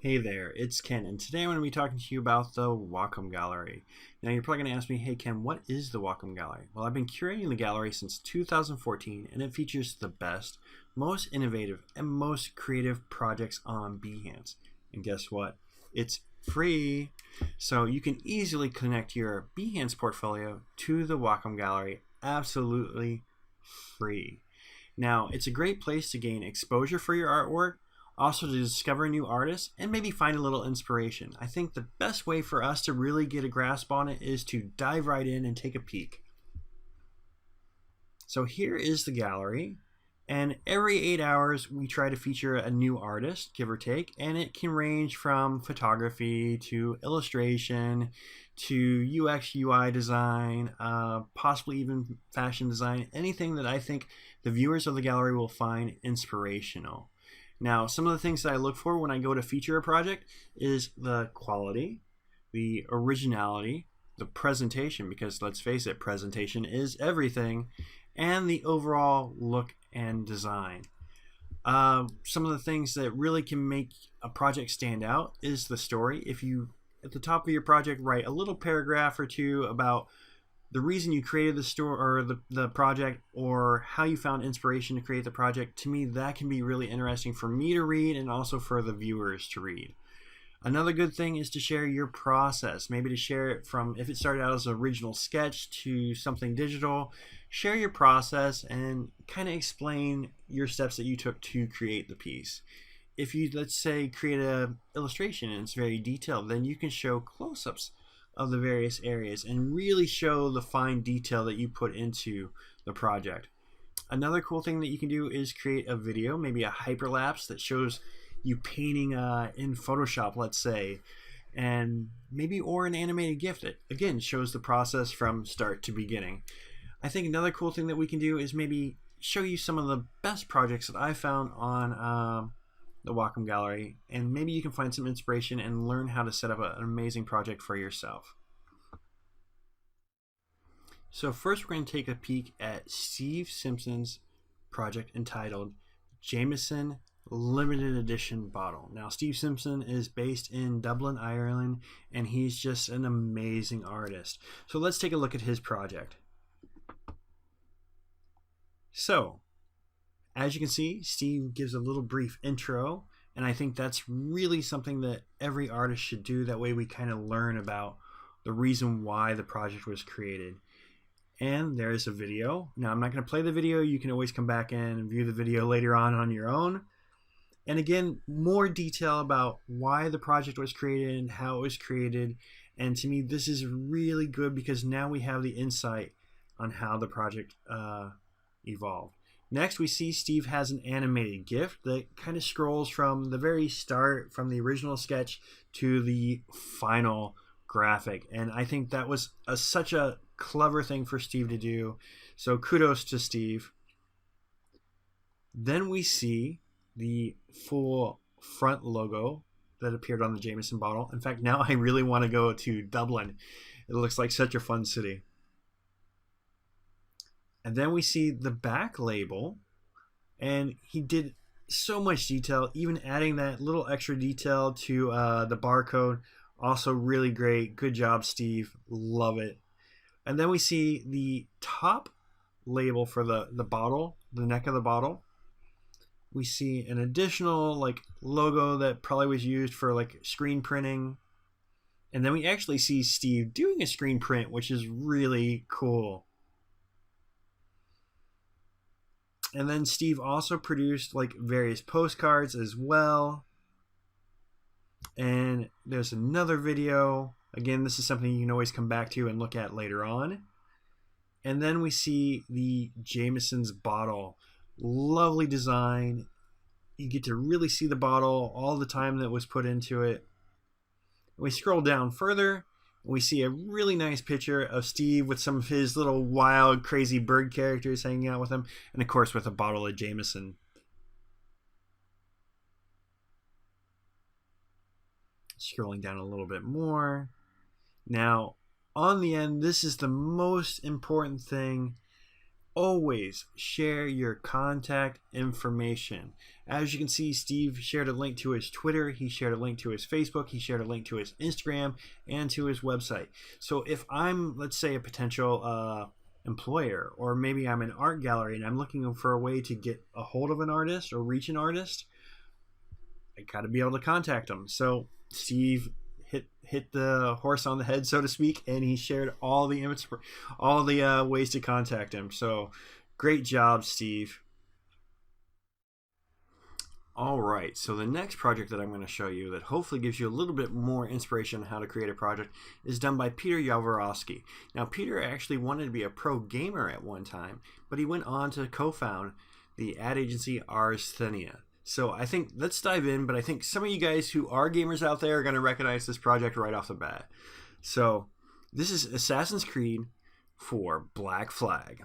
Hey there, it's Ken, and today I'm going to be talking to you about the Wacom Gallery. Now, you're probably going to ask me, hey Ken, what is the Wacom Gallery? Well, I've been curating the gallery since 2014, and it features the best, most innovative, and most creative projects on Behance. And guess what? It's free! So you can easily connect your Behance portfolio to the Wacom Gallery absolutely free. Now, it's a great place to gain exposure for your artwork, also to discover new artists, and maybe find a little inspiration. I think the best way for us to really get a grasp on it is to dive right in and take a peek. So here is the gallery, and every 8 hours we try to feature a new artist, give or take, and it can range from photography to illustration to UX UI design, possibly even fashion design, anything that I think the viewers of the gallery will find inspirational. Now, some of the things that I look for when I go to feature a project is the quality, the originality, the presentation, because let's face it, presentation is everything, and the overall look and design. Some of the things that really can make a project stand out is the story. If you, at the top of your project, write a little paragraph or two about the reason you created the store or the project, or how you found inspiration to create the project, to me that can be really interesting for me to read and also for the viewers to read. Another good thing is to share your process, maybe to share it from, if it started out as an original sketch to something digital, share your process and kind of explain your steps that you took to create the piece. If you, let's say, create an illustration and it's very detailed, then you can show close-ups of the various areas and really show the fine detail that you put into the project. Another cool thing that you can do is create a video, maybe a hyperlapse that shows you painting in Photoshop, let's say, and maybe, or an animated GIF that again shows the process from start to beginning. I think another cool thing that we can do is maybe show you some of the best projects that I found on the Wacom Gallery, and maybe you can find some inspiration and learn how to set up an amazing project for yourself. So first we're going to take a peek at Steve Simpson's project entitled Jameson Limited Edition Bottle. Now, Steve Simpson is based in Dublin, Ireland, and he's just an amazing artist. So let's take a look at his project. So, as you can see, Steve gives a little brief intro, and I think that's really something that every artist should do. That way we kind of learn about the reason why the project was created. And there's a video. Now, I'm not going to play the video. You can always come back in and view the video later on your own. And again, more detail about why the project was created and how it was created. And to me, this is really good because now we have the insight on how the project evolved. Next, we see Steve has an animated GIF that kind of scrolls from the very start, from the original sketch to the final graphic. And I think that was such a clever thing for Steve to do. So kudos to Steve. Then we see the full front logo that appeared on the Jameson bottle. In fact, now I really want to go to Dublin. It looks like such a fun city. And then we see the back label, and he did so much detail, even adding that little extra detail to the barcode. Also really great. Good job, Steve. Love it. And then we see the top label for the bottle, the neck of the bottle. We see an additional like logo that probably was used for like screen printing. And then we actually see Steve doing a screen print, which is really cool. And then Steve also produced like various postcards as well. And there's another video. Again, this is something you can always come back to and look at later on. And then we see the Jameson's bottle. Lovely design. You get to really see the bottle, all the time that was put into it. We scroll down further. We see a really nice picture of Steve with some of his little wild, crazy bird characters hanging out with him. And of course, with a bottle of Jameson. Scrolling down a little bit more. Now, on the end, this is the most important thing. always share your contact information. As you can see, Steve shared a link to his Twitter, he shared a link to his Facebook, he shared a link to his Instagram and to his website. So if I'm, let's say, a potential employer, or maybe I'm an art gallery and I'm looking for a way to get a hold of an artist or reach an artist, I got to be able to contact them. So Steve hit the horse on the head, so to speak, and he shared all the ways to contact him. So great job, Steve. All right, so the next project that I'm going to show you that hopefully gives you a little bit more inspiration on how to create a project is done by Peter Borowski. Now, Peter actually wanted to be a pro gamer at one time, but he went on to co-found the ad agency Arsthenia. So I think, let's dive in, but I think some of you guys who are gamers out there are going to recognize this project right off the bat. So this is Assassin's Creed for Black Flag.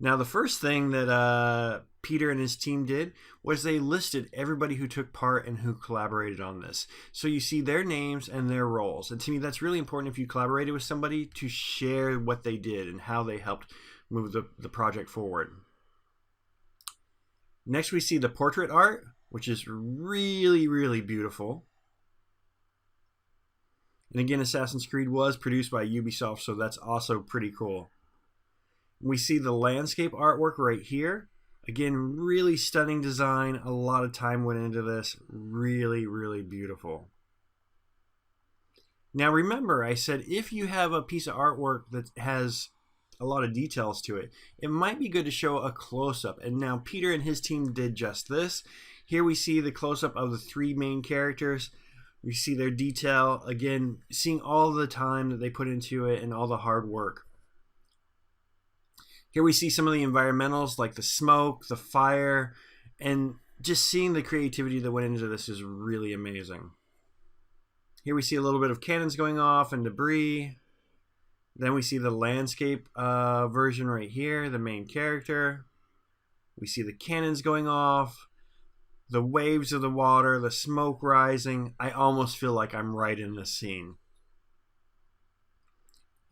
Now the first thing that Peter and his team did was they listed everybody who took part and who collaborated on this. So you see their names and their roles. And to me, that's really important if you collaborated with somebody to share what they did and how they helped move the project forward. Next, we see the portrait art, which is really, really beautiful. And again, Assassin's Creed was produced by Ubisoft, so that's also pretty cool. We see the landscape artwork right here. Again, really stunning design. A lot of time went into this. Really, really beautiful. Now remember, I said if you have a piece of artwork that has a lot of details to it, it might be good to show a close-up. And now Peter and his team did just this. Here we see the close-up of the three main characters. We see their detail. Again, seeing all the time that they put into it and all the hard work. Here we see some of the environmentals like the smoke, the fire, and just seeing the creativity that went into this is really amazing. Here we see a little bit of cannons going off and debris. Then we see the landscape version right here, the main character. We see the cannons going off, the waves of the water, the smoke rising. I almost feel like I'm right in this scene.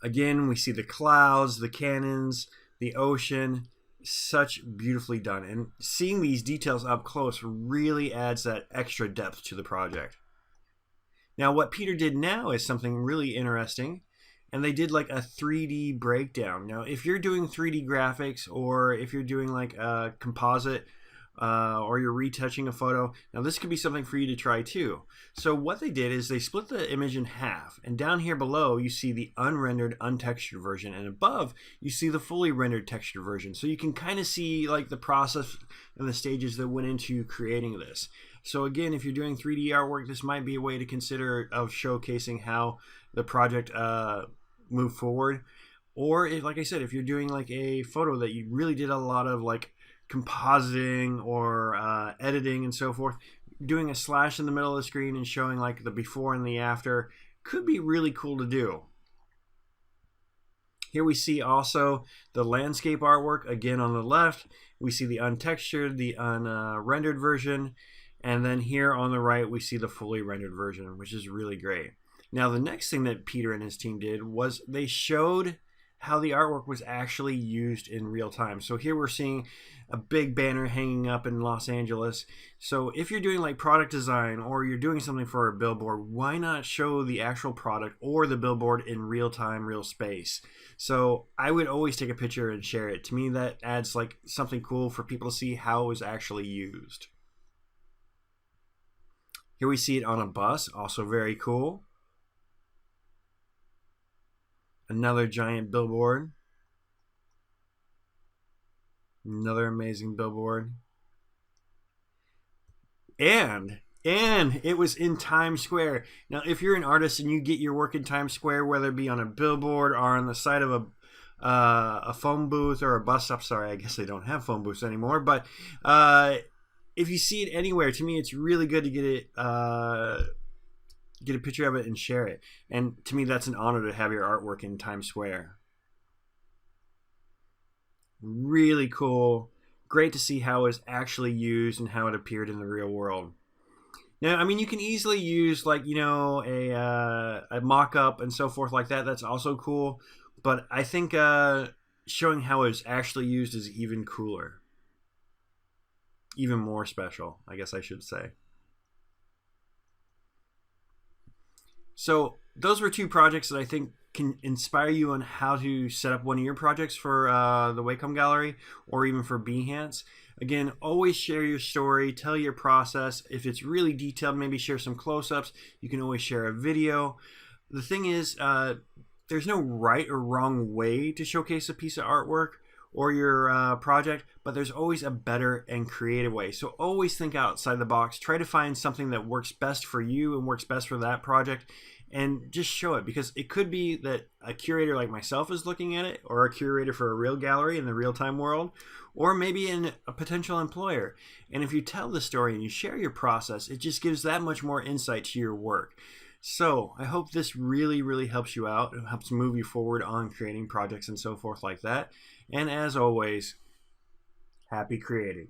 Again, we see the clouds, the cannons, the ocean. Such beautifully done. And seeing these details up close really adds that extra depth to the project. Now, what Peter did now is something really interesting. And they did like a 3D breakdown. Now, if you're doing 3D graphics, or if you're doing like a composite, or you're retouching a photo, now this could be something for you to try too. So what they did is they split the image in half. And down here below, you see the unrendered, untextured version. And above, you see the fully rendered textured version. So you can kind of see like the process and the stages that went into creating this. So again, if you're doing 3D artwork, this might be a way to consider of showcasing how the project move forward. Or if, like I said, if you're doing like a photo that you really did a lot of like compositing or editing and so forth, doing a slash in the middle of the screen and showing like the before and the after could be really cool to do. Here we see also the landscape artwork. Again, on the left, we see the untextured, the unrendered version. And then here on the right, we see the fully rendered version, which is really great. Now, the next thing that Peter and his team did was they showed how the artwork was actually used in real time. So here we're seeing a big banner hanging up in Los Angeles. So if you're doing like product design or you're doing something for a billboard, why not show the actual product or the billboard in real time, real space? So I would always take a picture and share it. To me, that adds like something cool for people to see how it was actually used. Here we see it on a bus, also very cool. Another giant billboard. Another amazing billboard. And it was in Times Square. Now, if you're an artist and you get your work in Times Square, whether it be on a billboard or on the side of a phone booth or a bus stop, sorry, I guess they don't have phone booths anymore, but if you see it anywhere, to me, it's really good to get a picture of it and share it. And to me, that's an honor to have your artwork in Times Square. Really cool. Great to see how it's actually used and how it appeared in the real world. Now, I mean, you can easily use like, you know, a mock-up and so forth like that. That's also cool. But I think showing how it's actually used is even cooler, even more special, I guess I should say. So those were two projects that I think can inspire you on how to set up one of your projects for the Wacom Gallery or even for Behance. Again, always share your story, tell your process. If it's really detailed, maybe share some close-ups. You can always share a video. The thing is, there's no right or wrong way to showcase a piece of artwork or your project, but there's always a better and creative way. So always think outside the box. Try to find something that works best for you and works best for that project, and just show it, because it could be that a curator like myself is looking at it, or a curator for a real gallery in the real-time world, or maybe a potential employer. And if you tell the story and you share your process, it just gives that much more insight to your work. So I hope this really, really helps you out. It helps move you forward on creating projects and so forth like that. And as always, happy creating.